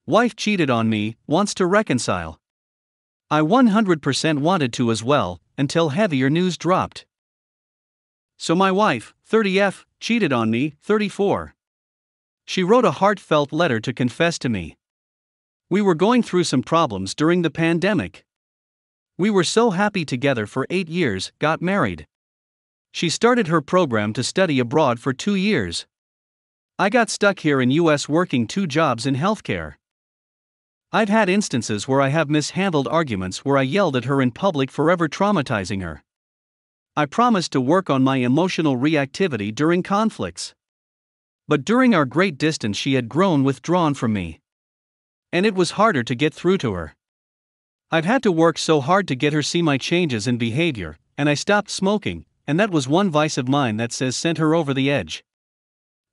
Wife cheated on me, wants to reconcile. I 100% wanted to as well, until heavier news dropped. So my wife, 30F, cheated on me, 34. She wrote a heartfelt letter to confess to me. We were going through some problems during the pandemic. We were so happy together for 8 years, got married. She started her program to study abroad for 2 years. I got stuck here in US working 2 jobs in healthcare. I've had instances where I have mishandled arguments where I yelled at her in public, forever traumatizing her. I promised to work on my emotional reactivity during conflicts. But during our great distance she had grown withdrawn from me. And it was harder to get through to her. I've had to work so hard to get her see my changes in behavior, and I stopped smoking, and that was one vice of mine that sent her over the edge.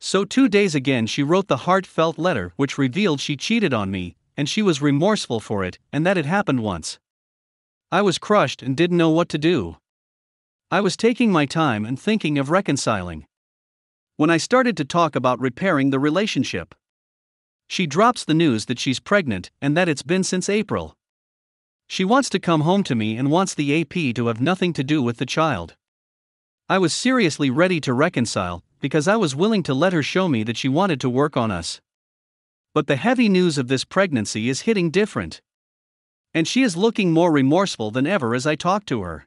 So 2 days again she wrote the heartfelt letter which revealed she cheated on me, and she was remorseful for it, and that it happened once. I was crushed and didn't know what to do. I was taking my time and thinking of reconciling. When I started to talk about repairing the relationship, she drops the news that she's pregnant and that it's been since April. She wants to come home to me and wants the AP to have nothing to do with the child. I was seriously ready to reconcile, because I was willing to let her show me that she wanted to work on us. But the heavy news of this pregnancy is hitting different. And she is looking more remorseful than ever as I talk to her.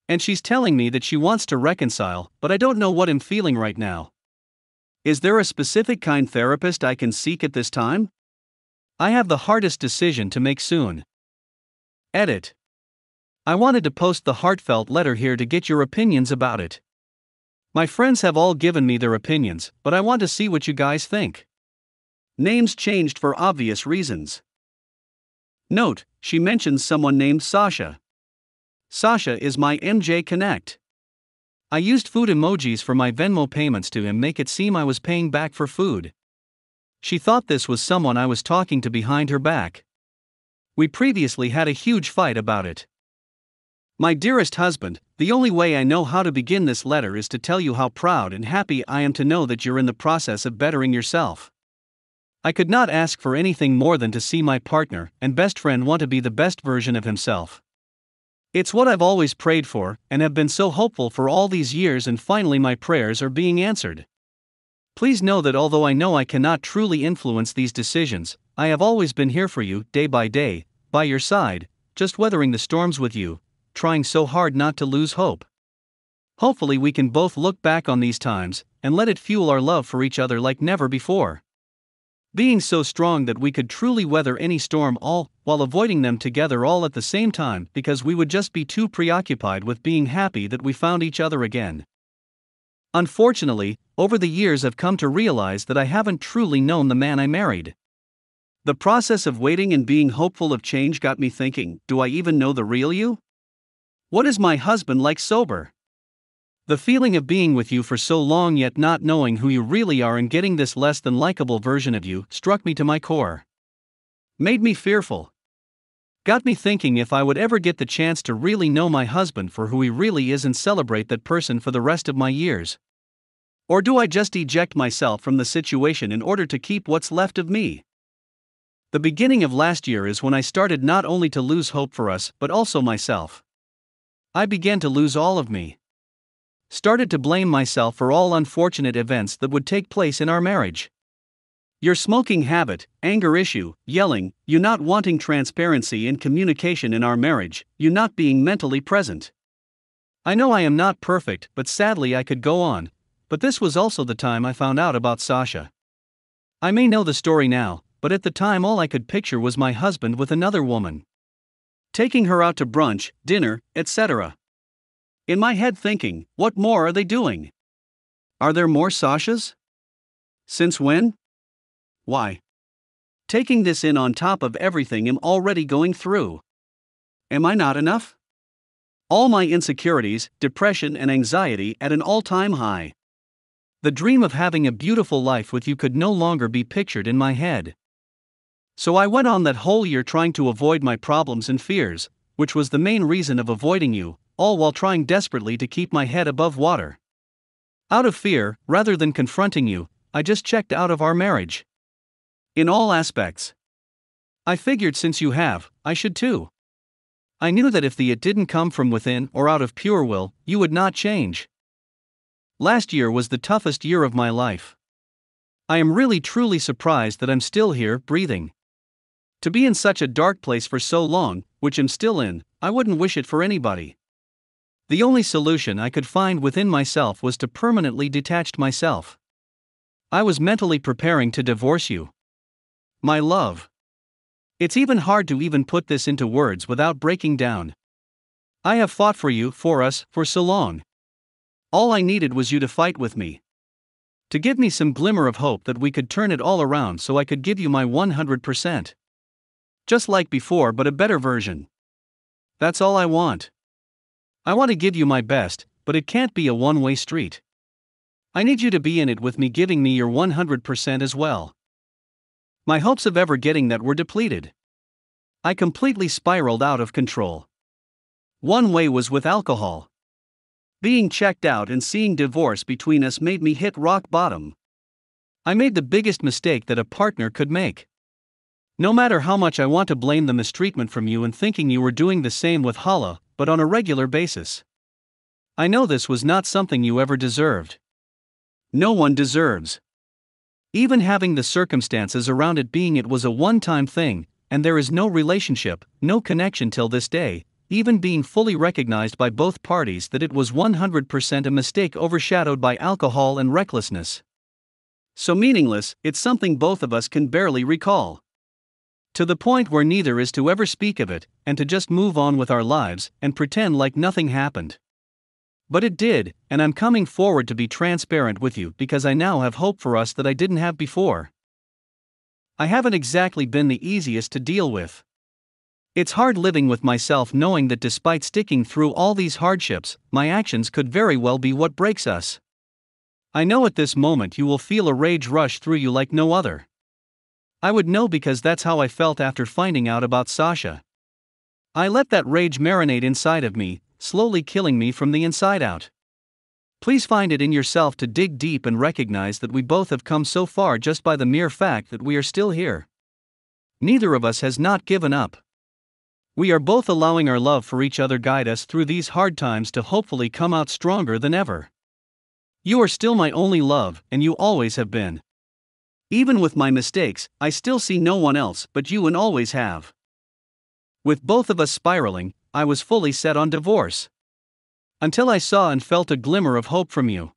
And she's telling me that she wants to reconcile, but I don't know what I'm feeling right now. Is there a specific kind therapist I can seek at this time? I have the hardest decision to make soon. Edit. I wanted to post the heartfelt letter here to get your opinions about it. My friends have all given me their opinions, but I want to see what you guys think. Names changed for obvious reasons. Note, she mentions someone named Sasha. Sasha is my MJ Connect. I used food emojis for my Venmo payments to him, make it seem I was paying back for food. She thought this was someone I was talking to behind her back. We previously had a huge fight about it. My dearest husband, the only way I know how to begin this letter is to tell you how proud and happy I am to know that you're in the process of bettering yourself. I could not ask for anything more than to see my partner and best friend want to be the best version of himself. It's what I've always prayed for, and have been so hopeful for all these years, and finally my prayers are being answered. Please know that although I know I cannot truly influence these decisions, I have always been here for you, day by day, by your side, just weathering the storms with you, trying so hard not to lose hope. Hopefully we can both look back on these times, and let it fuel our love for each other like never before. Being so strong that we could truly weather any storm, all while avoiding them together all at the same time, because we would just be too preoccupied with being happy that we found each other again. Unfortunately, over the years I've come to realize that I haven't truly known the man I married. The process of waiting and being hopeful of change got me thinking, do I even know the real you? What is my husband like sober? The feeling of being with you for so long yet not knowing who you really are and getting this less than likable version of you struck me to my core. Made me fearful. Got me thinking if I would ever get the chance to really know my husband for who he really is and celebrate that person for the rest of my years. Or do I just eject myself from the situation in order to keep what's left of me? The beginning of last year is when I started not only to lose hope for us but also myself. I began to lose all of me. Started to blame myself for all unfortunate events that would take place in our marriage. Your smoking habit, anger issue, yelling, you not wanting transparency and communication in our marriage, you not being mentally present. I know I am not perfect, but sadly I could go on, but this was also the time I found out about Sasha. I may know the story now, but at the time all I could picture was my husband with another woman. Taking her out to brunch, dinner, etc. In my head thinking, what more are they doing? Are there more Sashas? Since when? Why? Taking this in on top of everything I'm already going through. Am I not enough? All my insecurities, depression and anxiety at an all-time high. The dream of having a beautiful life with you could no longer be pictured in my head. So I went on that whole year trying to avoid my problems and fears, which was the main reason of avoiding you, all while trying desperately to keep my head above water. Out of fear, rather than confronting you, I just checked out of our marriage. In all aspects. I figured since you have, I should too. I knew that if the it didn't come from within or out of pure will, you would not change. Last year was the toughest year of my life. I am really truly surprised that I'm still here, breathing. To be in such a dark place for so long, which I'm still in, I wouldn't wish it for anybody. The only solution I could find within myself was to permanently detach myself. I was mentally preparing to divorce you. My love. It's even hard to even put this into words without breaking down. I have fought for you, for us, for so long. All I needed was you to fight with me. To give me some glimmer of hope that we could turn it all around so I could give you my 100%. Just like before, but a better version. That's all I want. I want to give you my best, but it can't be a one-way street. I need you to be in it with me, giving me your 100% as well. My hopes of ever getting that were depleted. I completely spiraled out of control. One way was with alcohol. Being checked out and seeing divorce between us made me hit rock bottom. I made the biggest mistake that a partner could make. No matter how much I want to blame the mistreatment from you and thinking you were doing the same with Hala, but on a regular basis. I know this was not something you ever deserved. No one deserves. Even having the circumstances around it being it was a one-time thing, and there is no relationship, no connection till this day, even being fully recognized by both parties that it was 100% a mistake overshadowed by alcohol and recklessness. So meaningless, it's something both of us can barely recall. To the point where neither is to ever speak of it, and to just move on with our lives, and pretend like nothing happened. But it did, and I'm coming forward to be transparent with you because I now have hope for us that I didn't have before. I haven't exactly been the easiest to deal with. It's hard living with myself knowing that despite sticking through all these hardships, my actions could very well be what breaks us. I know at this moment you will feel a rage rush through you like no other. I would know because that's how I felt after finding out about Sasha. I let that rage marinate inside of me, slowly killing me from the inside out. Please find it in yourself to dig deep and recognize that we both have come so far just by the mere fact that we are still here. Neither of us has not given up. We are both allowing our love for each other guide us through these hard times to hopefully come out stronger than ever. You are still my only love, and you always have been. Even with my mistakes, I still see no one else but you and always have. With both of us spiraling, I was fully set on divorce. Until I saw and felt a glimmer of hope from you.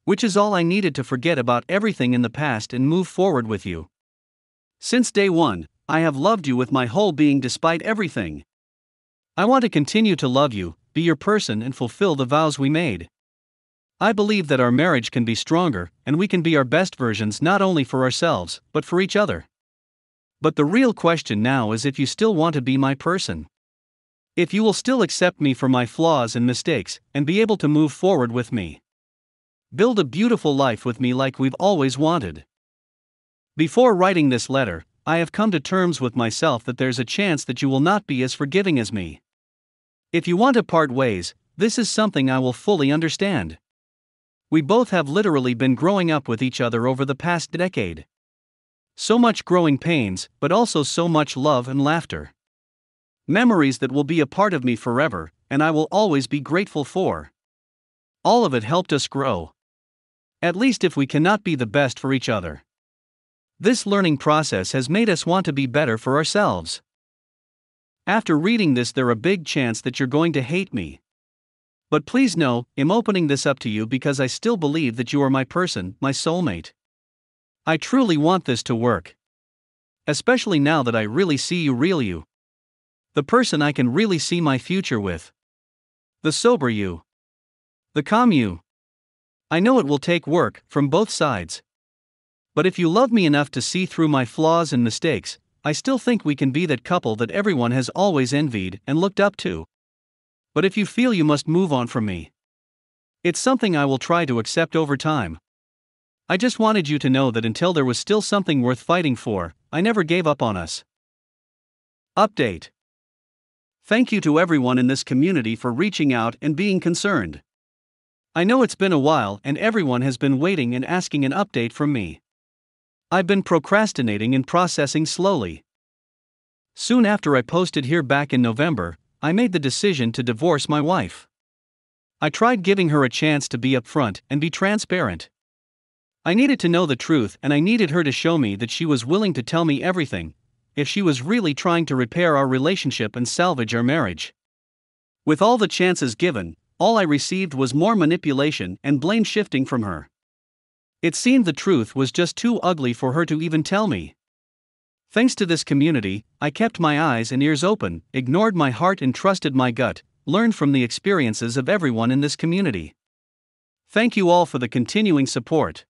Which is all I needed to forget about everything in the past and move forward with you. Since day one, I have loved you with my whole being despite everything. I want to continue to love you, be your person and fulfill the vows we made. I believe that our marriage can be stronger, and we can be our best versions not only for ourselves, but for each other. But the real question now is if you still want to be my person. If you will still accept me for my flaws and mistakes, and be able to move forward with me. Build a beautiful life with me like we've always wanted. Before writing this letter, I have come to terms with myself that there's a chance that you will not be as forgiving as me. If you want to part ways, this is something I will fully understand. We both have literally been growing up with each other over the past decade. So much growing pains, but also so much love and laughter. Memories that will be a part of me forever, and I will always be grateful for. All of it helped us grow. At least if we cannot be the best for each other. This learning process has made us want to be better for ourselves. After reading this, there's a big chance that you're going to hate me. But please know, I'm opening this up to you because I still believe that you are my person, my soulmate. I truly want this to work. Especially now that I really see you, real you. The person I can really see my future with. The sober you. The calm you. I know it will take work, from both sides. But if you love me enough to see through my flaws and mistakes, I still think we can be that couple that everyone has always envied and looked up to. But if you feel you must move on from me, it's something I will try to accept over time. I just wanted you to know that until there was still something worth fighting for, I never gave up on us. Update. Thank you to everyone in this community for reaching out and being concerned. I know it's been a while and everyone has been waiting and asking an update from me. I've been procrastinating and processing slowly. Soon after I posted here back in November, I made the decision to divorce my wife. I tried giving her a chance to be upfront and be transparent. I needed to know the truth, and I needed her to show me that she was willing to tell me everything, if she was really trying to repair our relationship and salvage our marriage. With all the chances given, all I received was more manipulation and blame shifting from her. It seemed the truth was just too ugly for her to even tell me. Thanks to this community, I kept my eyes and ears open, ignored my heart and trusted my gut, learned from the experiences of everyone in this community. Thank you all for the continuing support.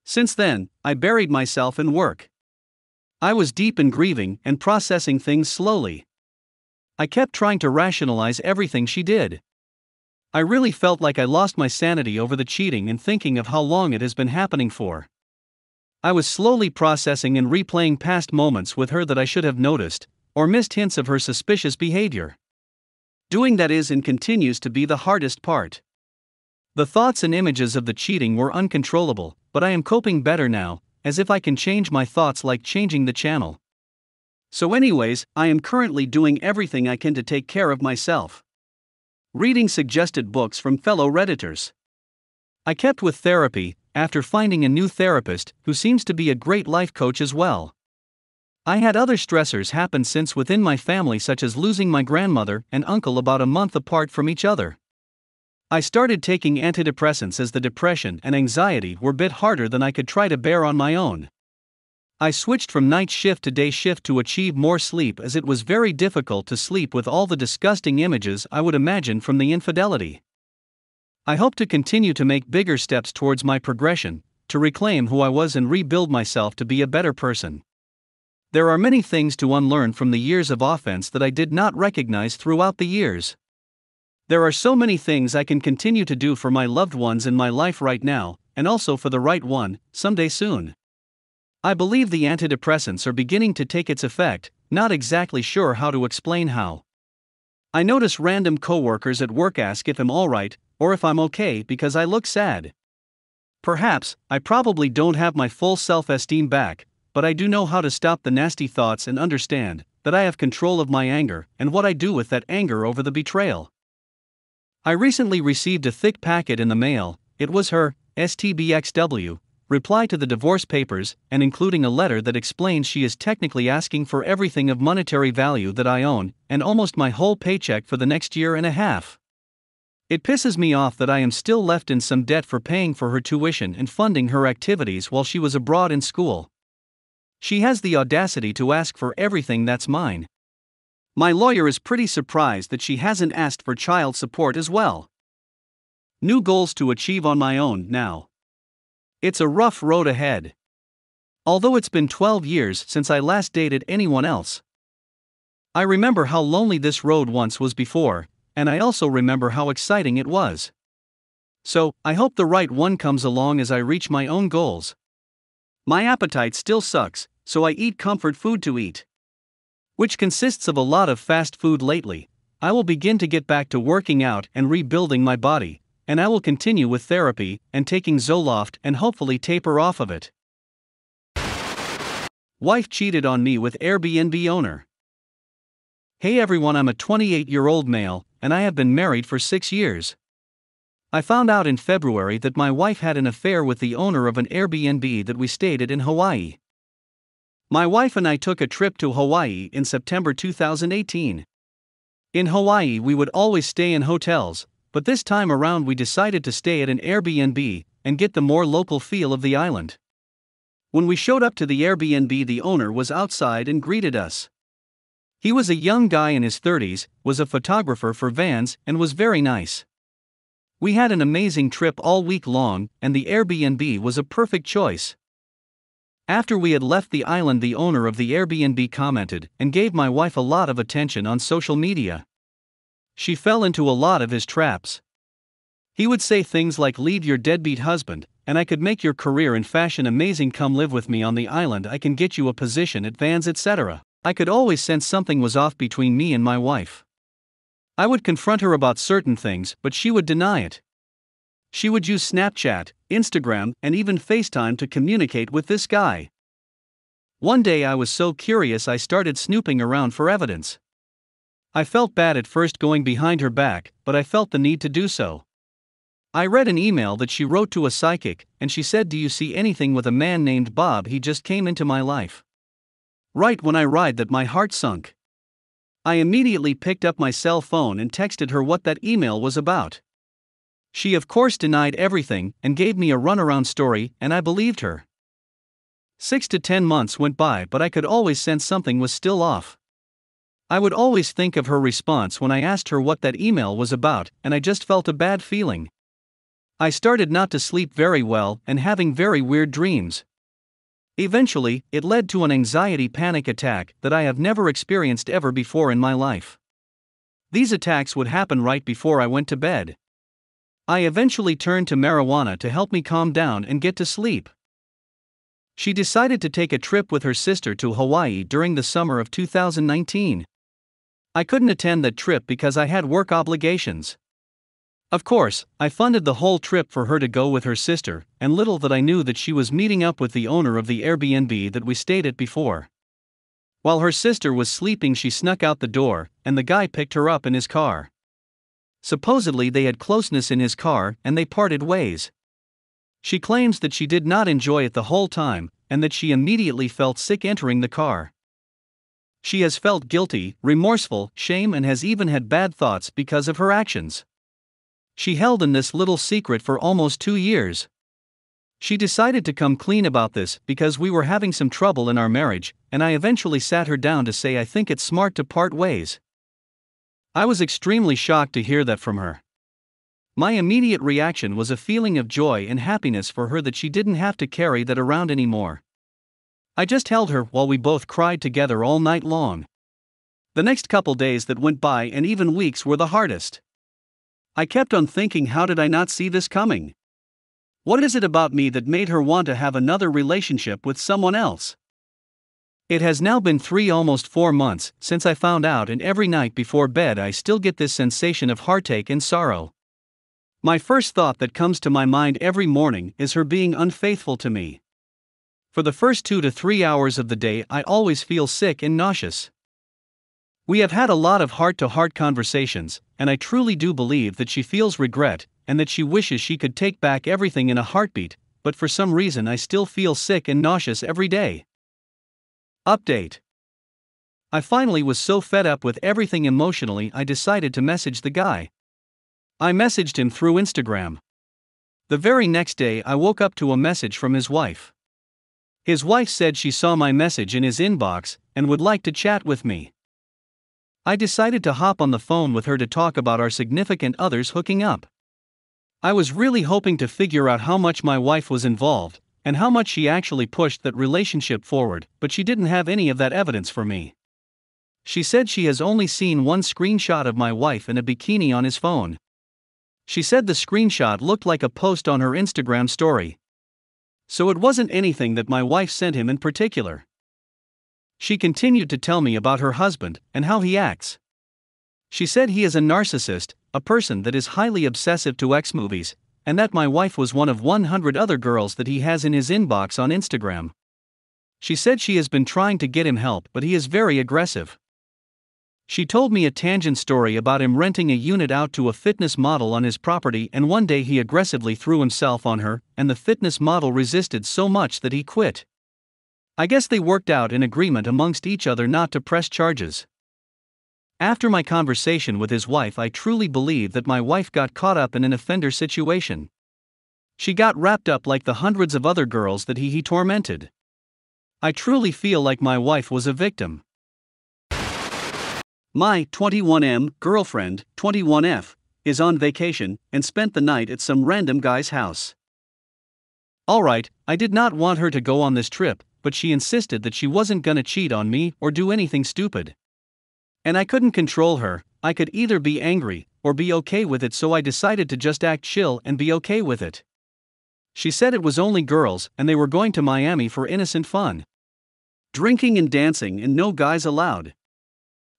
Since then, I buried myself in work. I was deep in grieving and processing things slowly. I kept trying to rationalize everything she did. I really felt like I lost my sanity over the cheating and thinking of how long it has been happening for. I was slowly processing and replaying past moments with her that I should have noticed, or missed hints of her suspicious behavior. Doing that is and continues to be the hardest part. The thoughts and images of the cheating were uncontrollable, but I am coping better now, as if I can change my thoughts like changing the channel. So anyways, I am currently doing everything I can to take care of myself. Reading suggested books from fellow Redditors. I kept with therapy, after finding a new therapist who seems to be a great life coach as well. I had other stressors happen since within my family, such as losing my grandmother and uncle about a month apart from each other. I started taking antidepressants as the depression and anxiety were a bit harder than I could try to bear on my own. I switched from night shift to day shift to achieve more sleep, as it was very difficult to sleep with all the disgusting images I would imagine from the infidelity. I hope to continue to make bigger steps towards my progression, to reclaim who I was and rebuild myself to be a better person. There are many things to unlearn from the years of offense that I did not recognize throughout the years. There are so many things I can continue to do for my loved ones in my life right now, and also for the right one, someday soon. I believe the antidepressants are beginning to take its effect, not exactly sure how to explain how. I notice random coworkers at work ask if I'm alright, or if I'm okay because I look sad. Perhaps, I probably don't have my full self-esteem back, but I do know how to stop the nasty thoughts and understand that I have control of my anger and what I do with that anger over the betrayal. I recently received a thick packet in the mail. It was her STBXW reply to the divorce papers, and including a letter that explains she is technically asking for everything of monetary value that I own, and almost my whole paycheck for the next year and a half. It pisses me off that I am still left in some debt for paying for her tuition and funding her activities while she was abroad in school. She has the audacity to ask for everything that's mine. My lawyer is pretty surprised that she hasn't asked for child support as well. New goals to achieve on my own now. It's a rough road ahead. Although it's been 12 years since I last dated anyone else. I remember how lonely this road once was before, and I also remember how exciting it was. So, I hope the right one comes along as I reach my own goals. My appetite still sucks, so I eat comfort food to eat, which consists of a lot of fast food lately. I will begin to get back to working out and rebuilding my body, and I will continue with therapy and taking Zoloft and hopefully taper off of it. Wife cheated on me with Airbnb owner. Hey everyone, I'm a 28-year-old male, and I have been married for 6 years. I found out in February that my wife had an affair with the owner of an Airbnb that we stayed at in Hawaii. My wife and I took a trip to Hawaii in September 2018. In Hawaii we would always stay in hotels, but this time around we decided to stay at an Airbnb and get the more local feel of the island. When we showed up to the Airbnb, the owner was outside and greeted us. He was a young guy in his 30s, was a photographer for Vans, and was very nice. We had an amazing trip all week long, and the Airbnb was a perfect choice. After we had left the island, the owner of the Airbnb commented and gave my wife a lot of attention on social media. She fell into a lot of his traps. He would say things like, "Leave your deadbeat husband, and I could make your career in fashion amazing. Come live with me on the island, I can get you a position at Vans, etc." I could always sense something was off between me and my wife. I would confront her about certain things, but she would deny it. She would use Snapchat, Instagram, and even FaceTime to communicate with this guy. One day I was so curious I started snooping around for evidence. I felt bad at first going behind her back, but I felt the need to do so. I read an email that she wrote to a psychic, and she said, "Do you see anything with a man named Bob? He just came into my life." Right when I read that, my heart sunk. I immediately picked up my cell phone and texted her what that email was about. She of course denied everything and gave me a runaround story, and I believed her. 6 to 10 months went by, but I could always sense something was still off. I would always think of her response when I asked her what that email was about, and I just felt a bad feeling. I started not to sleep very well and having very weird dreams. Eventually, it led to an anxiety panic attack that I have never experienced ever before in my life. These attacks would happen right before I went to bed. I eventually turned to marijuana to help me calm down and get to sleep. She decided to take a trip with her sister to Hawaii during the summer of 2019. I couldn't attend that trip because I had work obligations. Of course, I funded the whole trip for her to go with her sister, and little that I knew that she was meeting up with the owner of the Airbnb that we stayed at before. While her sister was sleeping, she snuck out the door, and the guy picked her up in his car. Supposedly they had closeness in his car, and they parted ways. She claims that she did not enjoy it the whole time, and that she immediately felt sick entering the car. She has felt guilty, remorseful, shame, and has even had bad thoughts because of her actions. She held in this little secret for almost 2 years. She decided to come clean about this because we were having some trouble in our marriage, and I eventually sat her down to say I think it's smart to part ways. I was extremely shocked to hear that from her. My immediate reaction was a feeling of joy and happiness for her that she didn't have to carry that around anymore. I just held her while we both cried together all night long. The next couple days that went by and even weeks were the hardest. I kept on thinking, how did I not see this coming? What is it about me that made her want to have another relationship with someone else? It has now been almost 4 months since I found out, and every night before bed I still get this sensation of heartache and sorrow. My first thought that comes to my mind every morning is her being unfaithful to me. For the first 2 to 3 hours of the day I always feel sick and nauseous. We have had a lot of heart-to-heart conversations, and I truly do believe that she feels regret, and that she wishes she could take back everything in a heartbeat, but for some reason I still feel sick and nauseous every day. Update. I finally was so fed up with everything emotionally I decided to message the guy. I messaged him through Instagram. The very next day I woke up to a message from his wife. His wife said she saw my message in his inbox and would like to chat with me. I decided to hop on the phone with her to talk about our significant others hooking up. I was really hoping to figure out how much my wife was involved, and how much she actually pushed that relationship forward, but she didn't have any of that evidence for me. She said she has only seen one screenshot of my wife in a bikini on his phone. She said the screenshot looked like a post on her Instagram story. So it wasn't anything that my wife sent him in particular. She continued to tell me about her husband and how he acts. She said he is a narcissist, a person that is highly obsessive to X movies, and that my wife was one of 100 other girls that he has in his inbox on Instagram. She said she has been trying to get him help, but he is very aggressive. She told me a tangent story about him renting a unit out to a fitness model on his property, and one day he aggressively threw himself on her, and the fitness model resisted so much that he quit. I guess they worked out an agreement amongst each other not to press charges. After my conversation with his wife, I truly believe that my wife got caught up in an offender situation. She got wrapped up like the hundreds of other girls that he tormented. I truly feel like my wife was a victim. My 21M girlfriend, 21F, is on vacation and spent the night at some random guy's house. Alright, I did not want her to go on this trip, but she insisted that she wasn't gonna cheat on me or do anything stupid. And I couldn't control her. I could either be angry or be okay with it, so I decided to just act chill and be okay with it. She said it was only girls and they were going to Miami for innocent fun. Drinking and dancing and no guys allowed.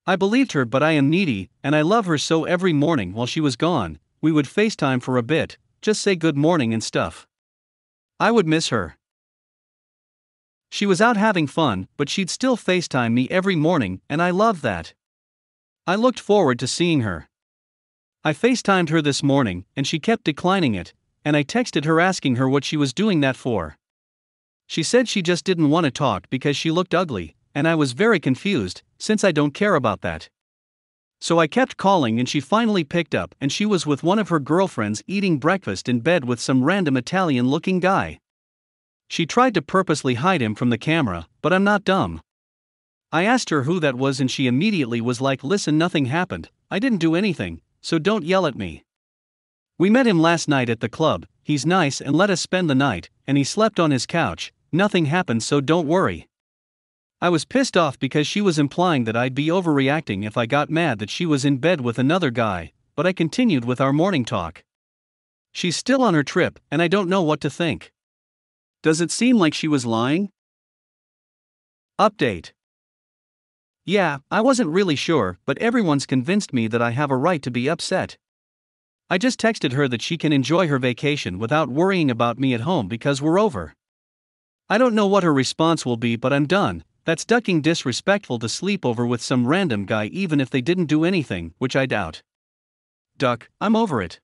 I believed her, but I am needy and I love her, so every morning while she was gone, we would FaceTime for a bit, just say good morning and stuff. I would miss her. She was out having fun, but she'd still FaceTime me every morning, and I loved that. I looked forward to seeing her. I FaceTimed her this morning, and she kept declining it, and I texted her asking her what she was doing that for. She said she just didn't want to talk because she looked ugly, and I was very confused, since I don't care about that. So I kept calling and she finally picked up, and she was with one of her girlfriends eating breakfast in bed with some random Italian-looking guy. She tried to purposely hide him from the camera, but I'm not dumb. I asked her who that was and she immediately was like, "Listen, nothing happened, I didn't do anything, so don't yell at me. We met him last night at the club, he's nice and let us spend the night, and he slept on his couch, nothing happened so don't worry." I was pissed off because she was implying that I'd be overreacting if I got mad that she was in bed with another guy, but I continued with our morning talk. She's still on her trip, and I don't know what to think. Does it seem like she was lying? Update. Yeah, I wasn't really sure, but everyone's convinced me that I have a right to be upset. I just texted her that she can enjoy her vacation without worrying about me at home because we're over. I don't know what her response will be, but I'm done. That's ducking disrespectful to sleep over with some random guy even if they didn't do anything, which I doubt. Duck, I'm over it.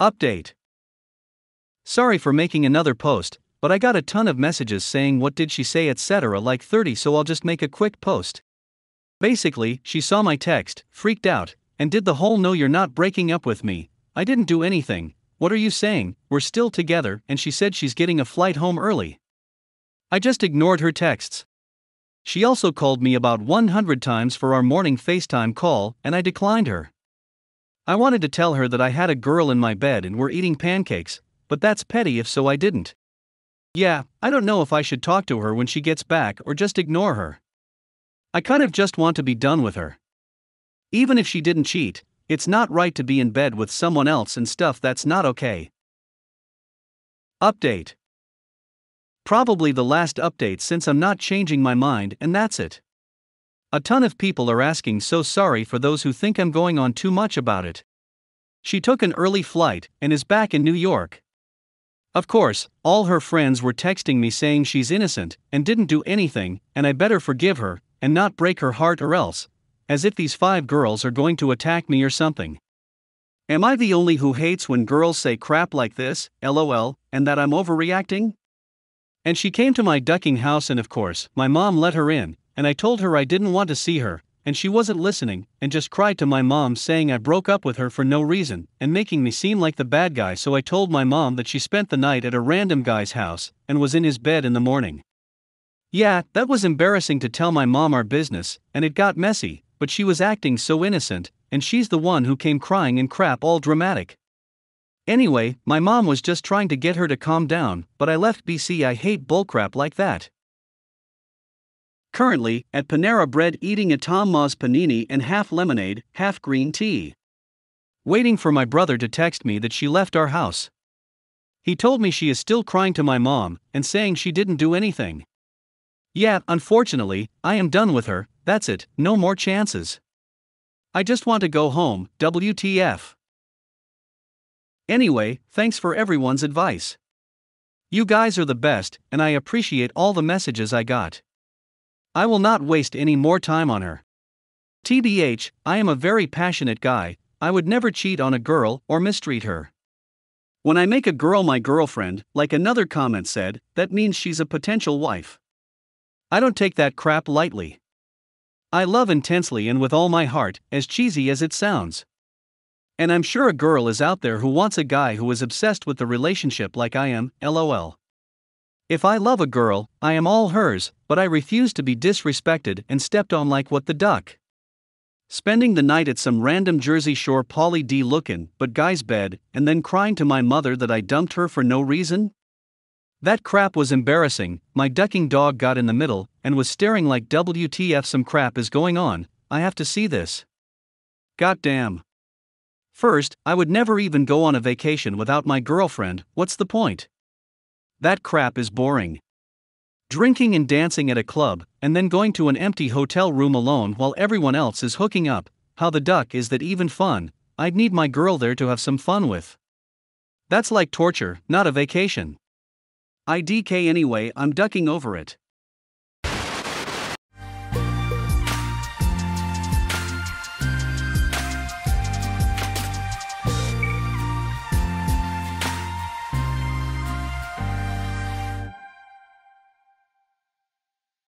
Update. Sorry for making another post, but I got a ton of messages saying what did she say etc. like 30, so I'll just make a quick post. Basically, she saw my text, freaked out, and did the whole "no you're not breaking up with me, I didn't do anything, what are you saying, we're still together," and she said she's getting a flight home early. I just ignored her texts. She also called me about 100 times for our morning FaceTime call, and I declined her. I wanted to tell her that I had a girl in my bed and we're eating pancakes, but that's petty if so I didn't. Yeah, I don't know if I should talk to her when she gets back or just ignore her. I kind of just want to be done with her. Even if she didn't cheat, it's not right to be in bed with someone else and stuff, that's not okay. Update. Probably the last update since I'm not changing my mind, and that's it. A ton of people are asking, so sorry for those who think I'm going on too much about it. She took an early flight and is back in New York. Of course, all her friends were texting me saying she's innocent and didn't do anything, and I better forgive her and not break her heart or else, as if these 5 girls are going to attack me or something. Am I the only who hates when girls say crap like this, lol, and that I'm overreacting? And she came to my ducking house and of course, my mom let her in, and I told her I didn't want to see her, and she wasn't listening, and just cried to my mom saying I broke up with her for no reason, and making me seem like the bad guy, so I told my mom that she spent the night at a random guy's house, and was in his bed in the morning. Yeah, that was embarrassing to tell my mom our business, and it got messy, but she was acting so innocent, and she's the one who came crying and crap all dramatic. Anyway, my mom was just trying to get her to calm down, but I left BC. I hate bullcrap like that. Currently, at Panera Bread eating a Tom Ma's panini and half lemonade, half green tea. Waiting for my brother to text me that she left our house. He told me she is still crying to my mom and saying she didn't do anything. Yeah, unfortunately, I am done with her, that's it, no more chances. I just want to go home, WTF. Anyway, thanks for everyone's advice. You guys are the best, and I appreciate all the messages I got. I will not waste any more time on her. TBH, I am a very passionate guy, I would never cheat on a girl or mistreat her. When I make a girl my girlfriend, like another comment said, that means she's a potential wife. I don't take that crap lightly. I love intensely and with all my heart, as cheesy as it sounds. And I'm sure a girl is out there who wants a guy who is obsessed with the relationship like I am, lol. If I love a girl, I am all hers, but I refuse to be disrespected and stepped on like what the duck. Spending the night at some random Jersey Shore Pauly D lookin' but guy's bed, and then crying to my mother that I dumped her for no reason? That crap was embarrassing. My ducking dog got in the middle, and was staring like WTF, some crap is going on, I have to see this. Goddamn. First, I would never even go on a vacation without my girlfriend, what's the point? That crap is boring. Drinking and dancing at a club, and then going to an empty hotel room alone while everyone else is hooking up, how the duck is that even fun? I'd need my girl there to have some fun with. That's like torture, not a vacation. I DK anyway, I'm ducking over it.